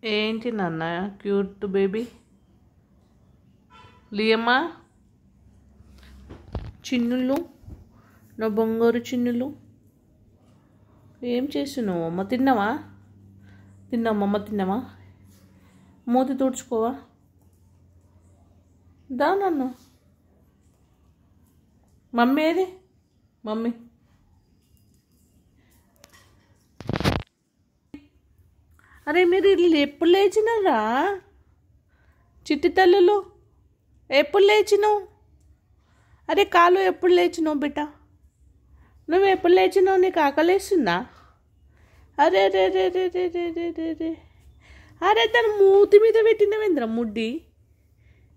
ఏంటి నాన్న cute baby లియమ్మా? చిన్నులు, నా బంగారు చిన్నులు, ఏం చేస్తున్నావు అమ్మ? తిన్నావా? తిన్నామమ్మ, తిన్నావా? మూతి తుడుచుకోవా? దా నాన్న. మమ్మీ ఏది? మమ్మీ అరే మీరు ఇల్లు ఎప్పుడు లేచినారా? చిట్టి తల్లులు ఎప్పుడు లేచినావు? అరే కాలు ఎప్పుడు లేచినావు బిడ్డ? నువ్వు ఎప్పుడు లేచినావు? నీకు ఆకలేస్తుందా? అరే రే రే రే రే రే రే రే రే అరే తన మూతి మీద పెట్టినవేంద్ర ముడ్డి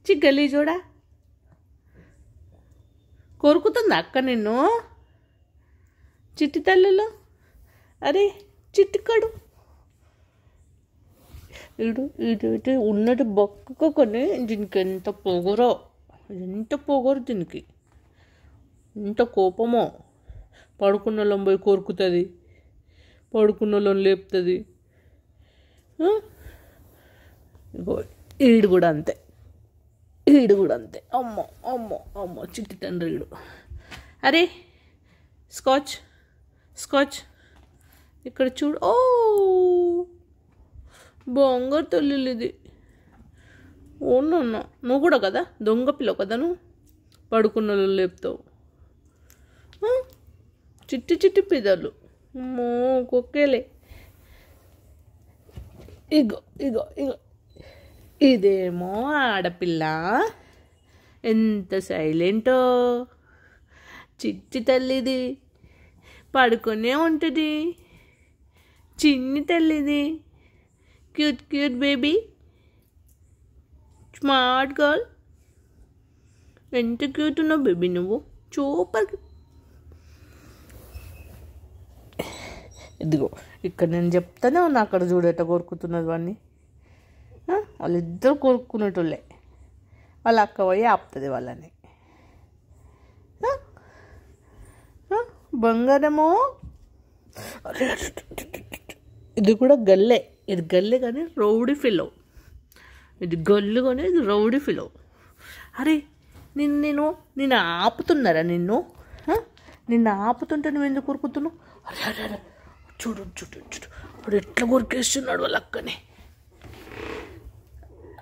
చిగ్గలి చూడా. కొరుకుతుందా అక్క నిన్ను? చిట్టి తల్లులు, అరే చిట్టికడు ఇటు ఇటు ఇటు ఉన్నట్టు బొక్కకొని దీనికి ఎంత పొగరో, ఎంత పొగరు దీనికి, ఎంత కోపమో. పడుకున్న వాళ్ళని పోయి కొరుకుతుంది, పడుకున్న వాళ్ళని లేపుతుంది. ఈడు కూడా అంతే, ఈడు కూడా అంతే. అమ్మో అమ్మో అమ్మో చిట్టి తండ్రి ఈడు. అరే స్కాచ్ స్కాచ్ ఇక్కడ చూడు. ఓ బంగారు తల్లులు ఇది. ఓనన్నా నువ్వు కూడా కదా దొంగ పిల్ల కదా, నువ్వు పడుకున్న లేపుతావు. చిట్టి చిట్టి పిదలు అమ్మో కుక్కేలే. ఇగో ఇగో ఇగో ఇదేమో ఆడపిల్ల, ఎంత సైలెంటో. చిట్టి తల్లిది పడుకొనే ఉంటుంది, చిన్ని తల్లిది. Cute cute baby, smart girl. ఎంత క్యూట్ ఉన్నావు బేబీ నువ్వు, సూపర్. ఇదిగో ఇక్కడ నేను చెప్తానే ఉన్నా, అక్కడ చూడట కోరుకుతున్నది వాడిని. వాళ్ళిద్దరు కోరుకునేటోళ్ళే, వాళ్ళ అక్క పోయి ఆపుతుంది వాళ్ళని. బంగారము ఇది కూడా గల్లే, ఇది గల్లే కానీ రౌడీ ఫిలో. ఇది గల్లు కానీ ఇది రౌడీ ఫిలో. అరే నేను ఆపుతున్నారా నిన్ను? నిన్ను ఆపుతుంటే నువ్వు ఎందుకు కొరుకుతున్నావు? అరే అరే అరే చూడు చూడు చూడు వాడు ఎట్లా కొరికేస్తున్నాడు వాళ్ళ అక్కని.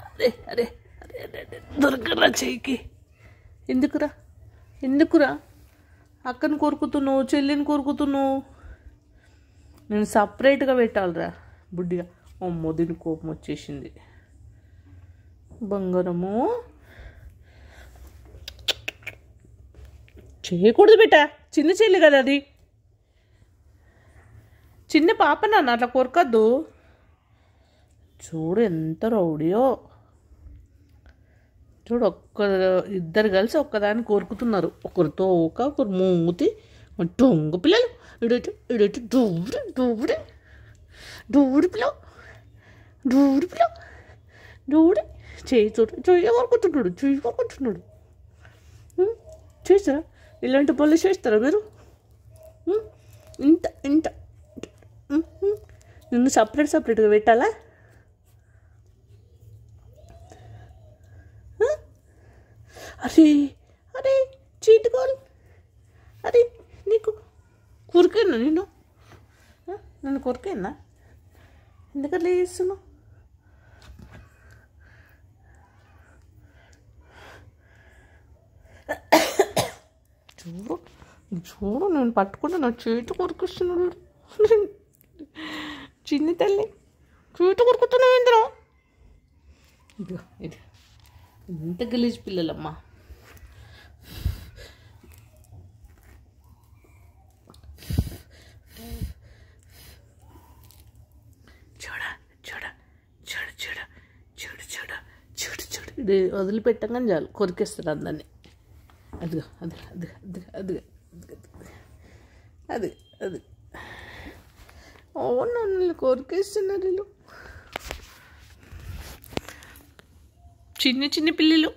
అరే అరే అరే అరే అరే దొరకరా చెయ్యికి. ఎందుకురా ఎందుకురా అక్కని కొరుకుతున్నావు, చెల్లిని కొరుకుతున్నావు? నేను సపరేట్గా పెట్టాలిరా బుడ్డిగా. అమ్మో దీని కోపం వచ్చేసింది. బంగారము చేయకూడదు బిడ్డ, చిన్న చెల్లి కదా అది, చిన్న పాప నాన్న, అట్లా కొరకద్దు. చూడు ఎంత రౌడియో చూడు. ఇద్దరు కలిసి ఒక్కదాన్ని కోరుకుతున్నారు, ఒకరితో ఒకరు మూతి దొంగ పిల్లలు. ఇడటి ఇడటి దూరి దూరి దూరి పిల్లలు, దూరి పిల్లలు, దూరి చేయి చూడు, చెయ్యి కొరుకుతున్నాడు, చెయ్యి కొరుకుతున్నాడు. చేస్తారా ఇలాంటి పనులు? చేస్తారా మీరు? ఇంత ఇంత నిన్ను సపరేట్గా పెట్టాలా? అరే అరే చీటుకోలు. అరే నీకు కొరికేనా? నన్ను కొరికేనా? ఎందుకట్లా చేస్తున్నావు? చూడు చూడు నేను పట్టుకుంటే నా చేతి కొరికిస్తున్నాడు. చిన్ని తల్లి చేతి కొరుకుతున్నావు ఏంద్రా? ఇదిగో ఇది ఎంత గలీజ్ పిల్లలమ్మా. చూడ చూడ చూడు చూడు చూడు చూడు చూడు చూడు ఇది వదిలిపెట్టంగానే చాలు కొరికేస్తారు అందరినీ. అదిగో అది అది అది అది అది అది నన్ను కొరికేస్తున్నారు వీళ్ళు, చిన్న చిన్న పిల్లలు.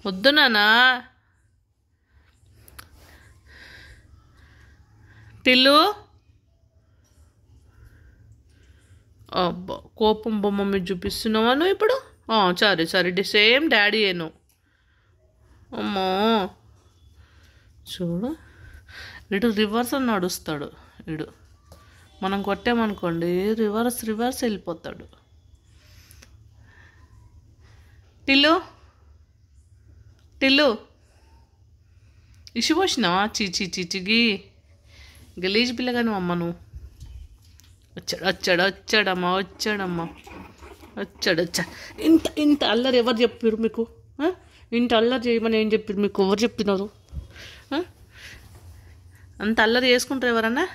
వద్దు నానా. టిల్లు అబ్బా కోపం బొమ్మ మీద చూపిస్తున్నావా నువ్వు ఇప్పుడు? సరే సరే సేమ్ డాడీ ఏను. అమ్మో చూడు ఇటు రివర్స్ అని నడుస్తాడు ఇడు. మనం కొట్టామనుకోండి రివర్స్ వెళ్ళిపోతాడు. టిల్లు టిల్లు ఇషు పోసినావా? చీచిగి గలీజ్ పిల్లగా నువ్వు అమ్మ నువ్వు. వచ్చాడమ్మా వచ్చాడు. ఇంత అల్లరి ఎవరు చెప్పారు మీకు? ఇంత అల్లరి చేయమని ఏం చెప్పారు మీకు? ఎవరు చెప్పినారు? అంత అల్లరి చేసుకుంటారు ఎవరన్నా?